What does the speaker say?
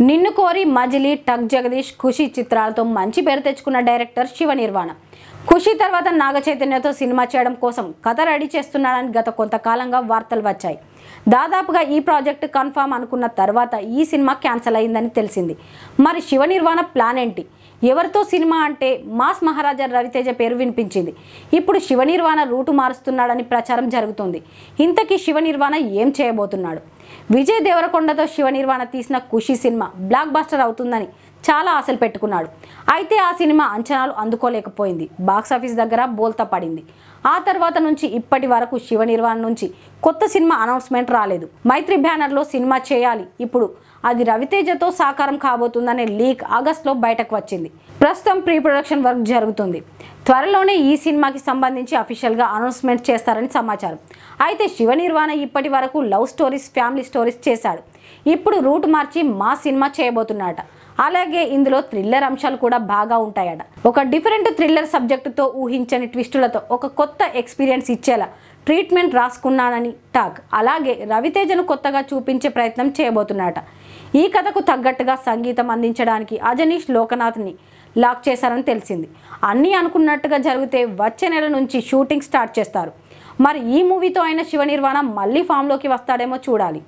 నిన్ను కోరి మజిలీ టక్ జగదీష్ ఖుషి చిత్రాలతో మంచి పేరు తెచ్చుకున్న డైరెక్టర్ శివ నిర్వాణ. ఖుషి తర్వాత నాగ చైతన్యతో సినిమా చేయడం కోసం కథ రెడీ చేస్తున్నాడని గత కొంతకాలంగా వార్తలు వచ్చాయి. దాదాపుగా ఈ ప్రాజెక్ట్ కన్ఫర్మ్ అనుకున్న తర్వాత ఈ సినిమా క్యాన్సిల్ అయిందని తెలిసింది. మరి శివ నిర్వాణ ప్లాన్ ఏంటి? ఎవరితో సినిమా అంటే మాస్ మహారాజా రవితేజ పేరు వినిపించింది. ఇప్పుడు శివ నిర్వాణ రూటు మారుస్తున్నాడని ప్రచారం జరుగుతుంది. ఇంతకీ శివ నిర్వాణ ఏం చేయబోతున్నాడు? విజయ్ దేవరకొండతో శివ నిర్వాణ తీసిన ఖుషి సినిమా బ్లాక్ బస్టర్ అవుతుందని చాలా ఆశలు పెట్టుకున్నాడు. అయితే ఆ సినిమా అంచనాలు అందుకోలేకపోయింది. బాక్సాఫీస్ దగ్గర బోల్తా పడింది. ఆ తర్వాత నుంచి ఇప్పటి వరకు శివ నిర్వాణ నుంచి కొత్త సినిమా అనౌన్స్మెంట్ రాలేదు. మైత్రి బ్యానర్లో సినిమా చేయాలి, ఇప్పుడు అది రవితేజతో సాకారం కాబోతుందనే లీక్ ఆగస్టులో బయటకు వచ్చింది. ప్రస్తుతం ప్రీ ప్రొడక్షన్ వర్క్ జరుగుతుంది. త్వరలోనే ఈ సినిమాకి సంబంధించి అఫీషియల్గా అనౌన్స్మెంట్ చేస్తారని సమాచారం. అయితే శివ నిర్వాణ ఇప్పటి వరకు లవ్ స్టోరీస్, ఫ్యామిలీ స్టోరీస్ చేశాడు. ఇప్పుడు రూట్ మార్చి మా సినిమా చేయబోతున్నాడట. అలాగే ఇందులో థ్రిల్లర్ అంశాలు కూడా బాగా ఉంటాయట. ఒక డిఫరెంట్ థ్రిల్లర్ సబ్జెక్టుతో ఊహించని ట్విస్టులతో ఒక కొత్త ఎక్స్పీరియన్స్ ఇచ్చేలా ట్రీట్మెంట్ రాసుకున్నానని టాక్. అలాగే రవితేజను కొత్తగా చూపించే ప్రయత్నం చేయబోతున్నాడట. ఈ కథకు తగ్గట్టుగా సంగీతం అందించడానికి అజనీష్ లోకనాథ్ని లాక్ చేశారని తెలిసింది. అన్నీ అనుకున్నట్టుగా జరిగితే వచ్చే నెల నుంచి షూటింగ్ స్టార్ట్ చేస్తారు. మరి ఈ మూవీతో అయిన శివ నిర్వాణ మళ్ళీ ఫామ్లోకి వస్తాడేమో చూడాలి.